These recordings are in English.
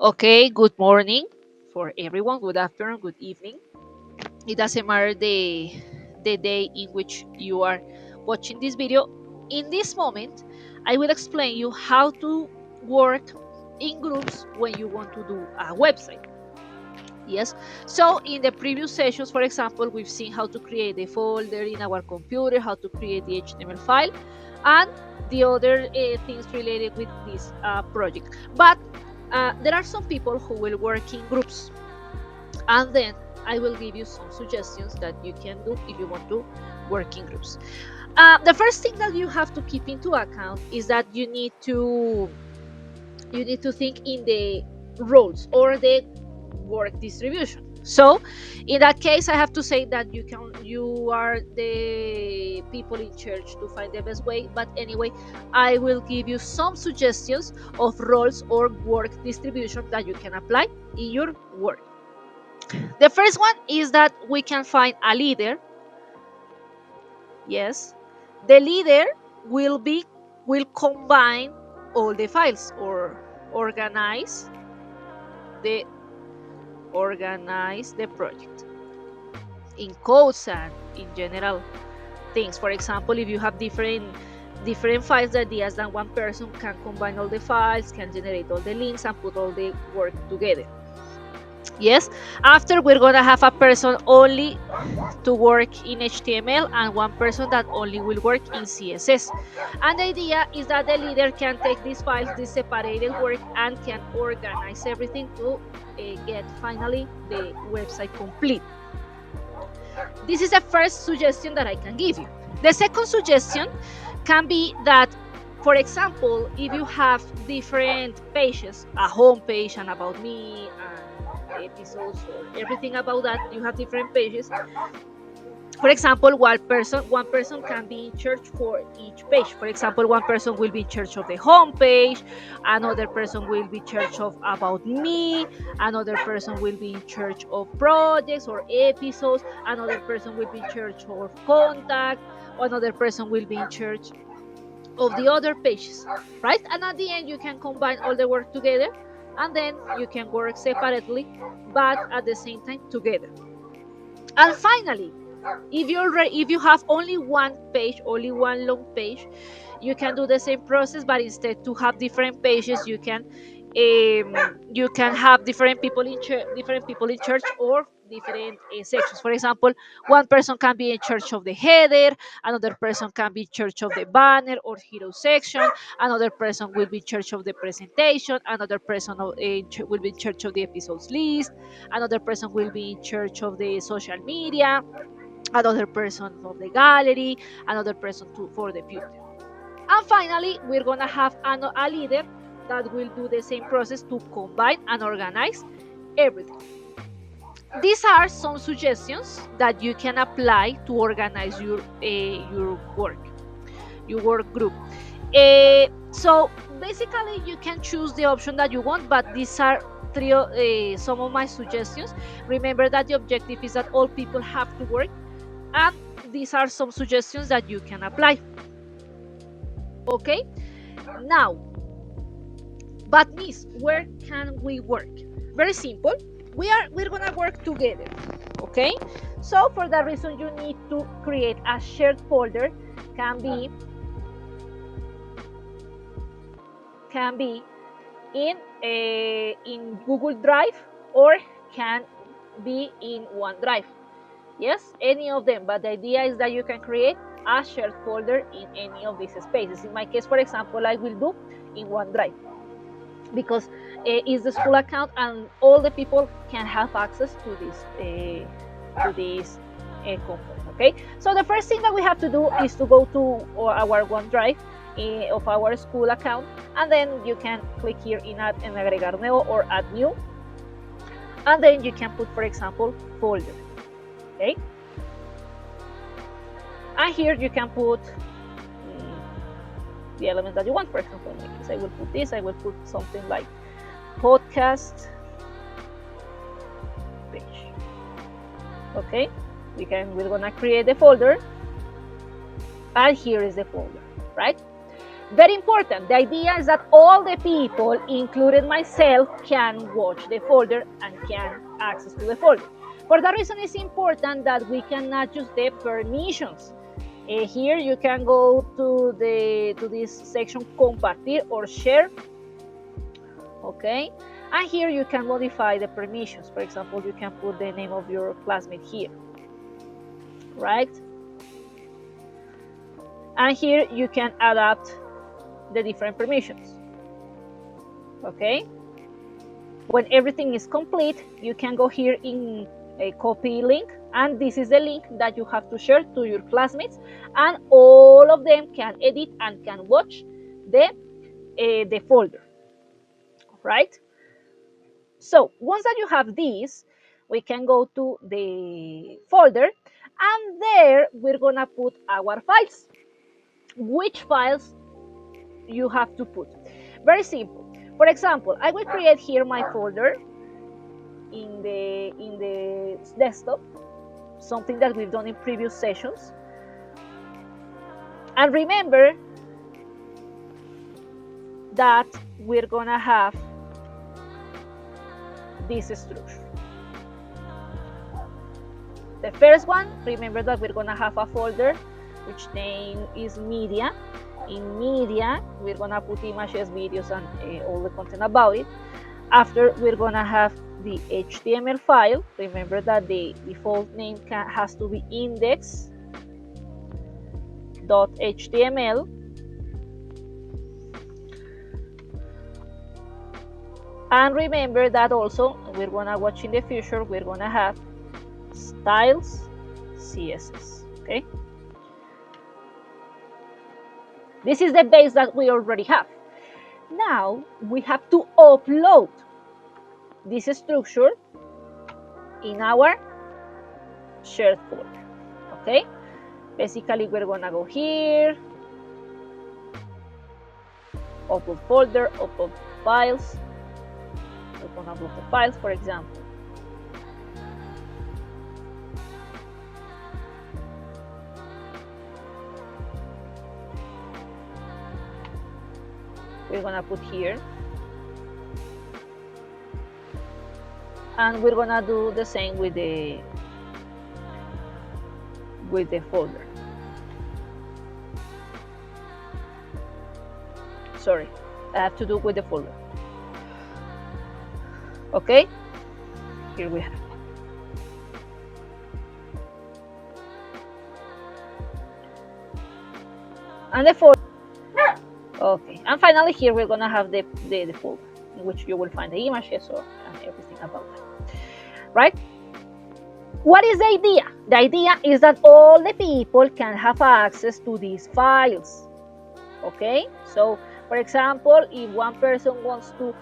Okay, good morning for everyone. Good afternoon, good evening. It doesn't matter the day in which you are watching this video. In this moment, I will explain you how to work in groups when you want to do a website. Yes. So in the previous sessions, for example, we've seen how to create a folder in our computer, how to create the HTML file, and the other things related with this project. But there are some people who will work in groups, and then I will give you some suggestions that you can do if you want to work in groups. The first thing that you have to keep into account is that you need to think in the roles or the work distribution. So in that case, I have to say that you are the people in charge to find the best way. But anyway, I will give you some suggestions of roles or work distribution that you can apply in your work. The first one is that we can find a leader. Yes, the leader will combine all the files or organize the organize the project in codes and in general things. For example, if you have different files, the idea is that one person can combine all the files, can generate all the links, and put all the work together. Yes. After, we're gonna have a person only to work in HTML and one person that only will work in CSS. And the idea is that the leader can take these files, this separated work, and can organize everything to get finally the website complete. This is the first suggestion that I can give you. The second suggestion can be that, for example, if you have different pages, a home page and about me and episodes or everything about that, you have different pages. For example, one person can be in charge for each page. For example, one person will be in charge of the home page, another person will be in charge of about me, another person will be in charge of projects or episodes, another person will be in charge of contact, another person will be in charge of the other pages, right? And at the end, you can combine all the work together, and then you can work separately but at the same time together. And finally, if you have only one page, only one long page, you can do the same process, but instead to have different pages, you can have different people in charge or different sections. For example, one person can be in charge of the header, another person can be in charge of the banner or hero section, another person will be in charge of the presentation, another person will be in charge of the episodes list, another person will be in charge of the social media, another person of the gallery, another person for the beauty. And finally, we're gonna have a leader that will do the same process to combine and organize everything. These are some suggestions that you can apply to organize your work group. So basically, you can choose the option that you want, but these are some of my suggestions. Remember that the objective is that all people have to work, and these are some suggestions that you can apply. Okay, now, but miss, where can we work? Very simple. We're gonna work together. Okay, so for that reason, you need to create a shared folder. Can be in Google Drive, or can be in OneDrive. Yes, any of them, but the idea is that you can create a shared folder in any of these spaces. In my case, for example, I will do in OneDrive, because it's the school account and all the people can have access to this content. Okay, so the first thing that we have to do is to go to our OneDrive of our school account, and then you can click here in add and agregar nuevo or add new, and then you can put, for example, folder. Okay, and here you can put the elements that you want. For example, in my case, I will put this. I will put something like podcast page. Okay, we're gonna create the folder, and here is the folder, right? Very important. The idea is that all the people, including myself, can watch the folder and can access to the folder. For that reason, it's important that we can adjust the permissions. Here you can go to this section compartir or share. Okay, and here you can modify the permissions. For example, you can put the name of your classmate here, right? And here you can adapt the different permissions. Okay, when everything is complete, you can go here in a copy link, and this is the link that you have to share to your classmates, and all of them can edit and can watch the folder, right? So once that you have this, we can go to the folder, and there we're gonna put our files. Which files you have to put? Very simple. For example, I will create here my folder in the desktop, something that we've done in previous sessions. And remember that we're gonna have this structure. The first one, remember that we're gonna have a folder which name is media. In media, we're gonna put images, videos, and all the content about it. After, we're gonna have the HTML file. Remember that the default name has to be index.html. And remember that also we're gonna watch in the future, we're gonna have styles CSS. Okay, this is the base that we already have. Now we have to upload this structure in our shared folder. Okay, basically we're gonna go here, upload folder, upload files. We're gonna upload the files, for example. We're gonna put here, and we're gonna do the same with the folder. Sorry, I have to do with the folder. Okay, here we have. And the folder. Okay, and finally here we're gonna have the folder in which you will find the images and everything about that, right? What is the idea? The idea is that all the people can have access to these files. Okay, so for example, if one person wants to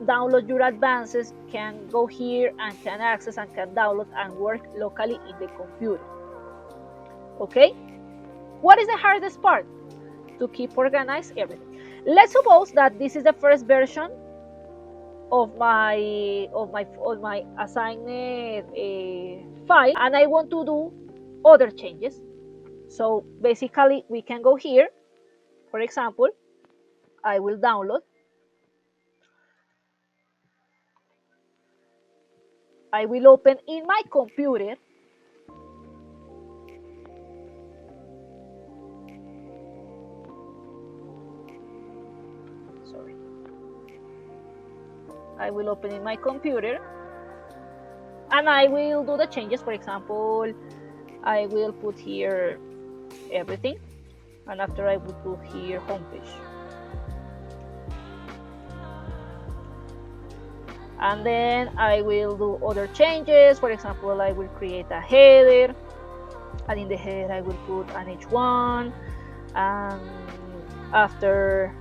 download your advances, can go here and can access and can download and work locally in the computer. Okay, what is the hardest part? To keep organized everything. Let's suppose that this is the first version of my assigned file, and I want to do other changes. So basically we can go here. For example, I will download. I will open in my computer. Sorry. I will open in my computer, and I will do the changes. For example, I will put here everything, and after I will put here homepage. And then I will do other changes. For example, I will create a header, and in the header I will put an H1, and after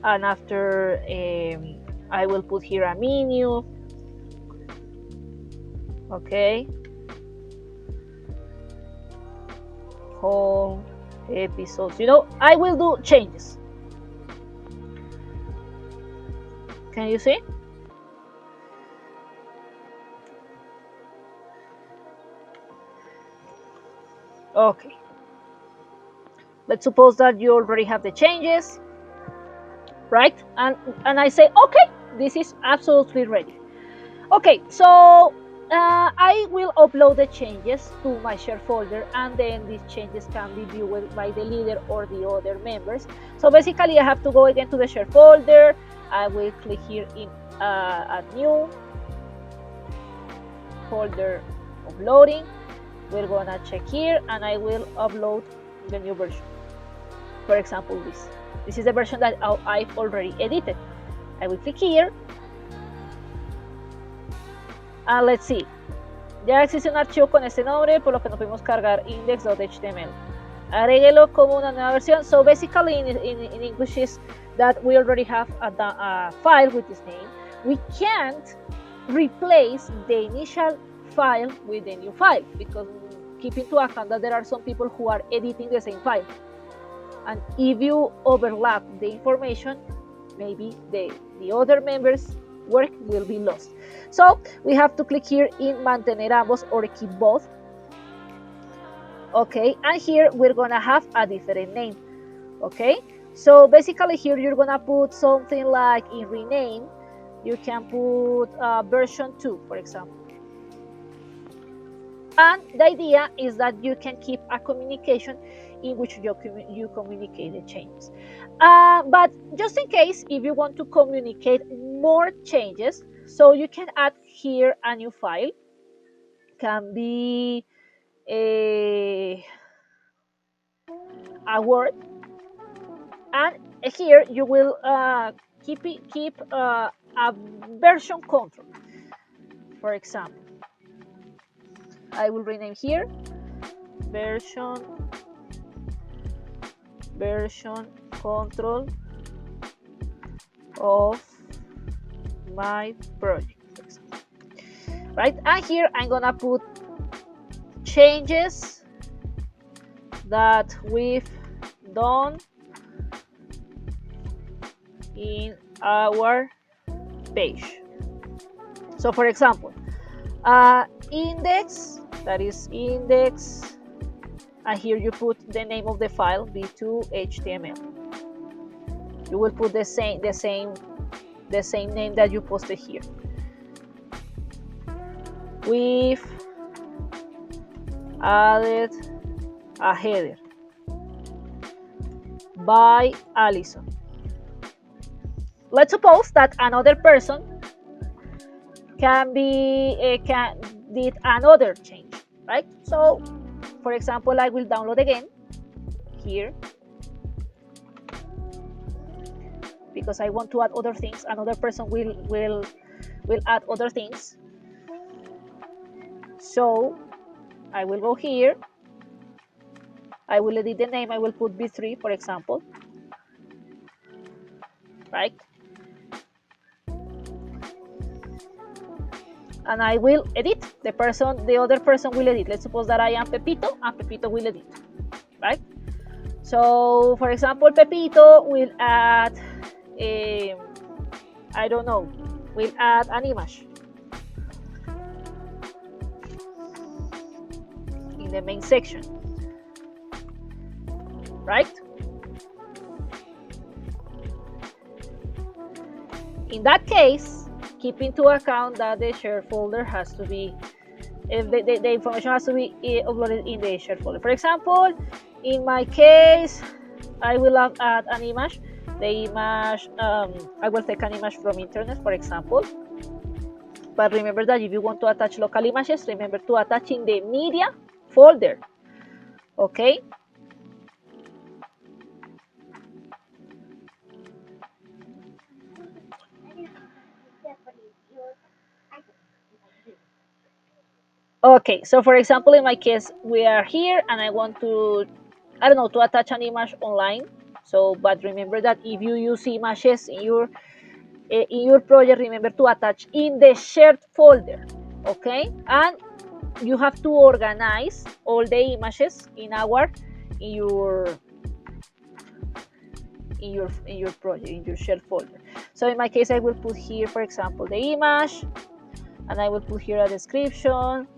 I will put here a menu. Okay, home, episodes, I will do changes. Can you see? Okay. Let's suppose that you already have the changes, right? And I say, okay, this is absolutely ready. Okay, so I will upload the changes to my share folder, and then these changes can be viewed by the leader or the other members. So basically I have to go again to the share folder. I will click here in add new folder uploading. We're gonna check here, and I will upload the new version. For example, this is the version that I've already edited. I will click here, and let's see. Ya existe un archivo con este nombre, por lo que no podemos cargar index.html. Agréguelo como una nueva versión. So basically in English is that we already have a file with this name. We can't replace the initial file with the new file, because keep into account that there are some people who are editing the same file. And if you overlap the information, maybe the other members' work will be lost. So we have to click here in mantener ambos or keep both. Okay, and here we're gonna have a different name. Okay, so basically here you're gonna put something like in rename, you can put version 2, for example. And the idea is that you can keep a communication in which you communicate the changes. But just in case, if you want to communicate more changes, so you can add here a new file. Can be a Word, and here you will keep a version control. For example, I will rename here version control of my project, right? And here I'm gonna put changes that we've done in our page. So for example, index, that is index, and here you put the name of the file, v2.html. You will put the same name that you posted here. We've added a header by Allison. Let's suppose that another person did another change, right? So for example, I will download again here because I want to add other things. Another person will add other things. So I will go here. I will edit the name. I will put B3, for example, right? And I will edit. The other person will edit. Let's suppose that I am Pepito, and Pepito will edit, right? So, for example, Pepito will add, I don't know, will add an image in the main section, right? In that case, keep into account that the share folder has to be, the information has to be uploaded in the share folder. For example, in my case, I will add an image. The image, I will take an image from internet, for example. But remember that if you want to attach local images, remember to attach in the media folder. Okay. Okay, so for example, in my case, we are here and I want to, I don't know, to attach an image online. So, but remember that if you use images in your project, remember to attach in the shared folder, okay? And you have to organize all the images in your project, in your shared folder. So in my case, I will put here, for example, the image, and I will put here a description.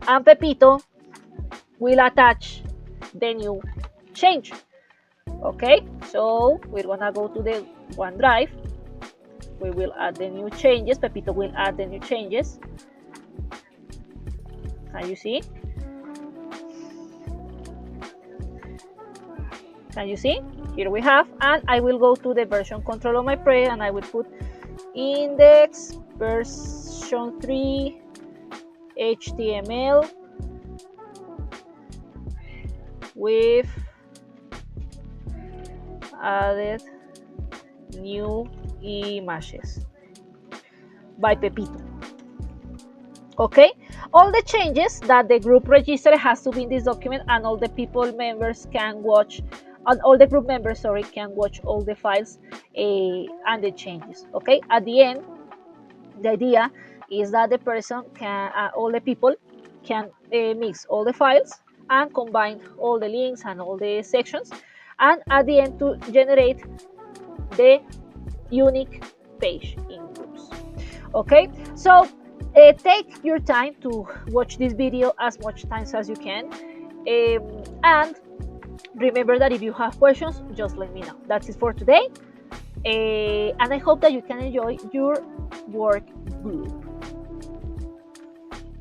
And Pepito will attach the new change. Okay, so we're gonna go to the OneDrive. We will add the new changes. Pepito will add the new changes. Can you see? Can you see? Here we have, and I will go to the version control of my project, and I will put index version 3 HTML with added new images by Pepito. Okay, all the changes that the group register has to be in this document, and all the people members can watch, and all the group members, sorry, can watch all the files and the changes. Okay, at the end, the idea is that the person can, all the people can mix all the files and combine all the links and all the sections, and at the end to generate the unique page in groups. Okay, so take your time to watch this video as much times as you can, and remember that if you have questions, just let me know. That's it for today, and I hope that you can enjoy your work group.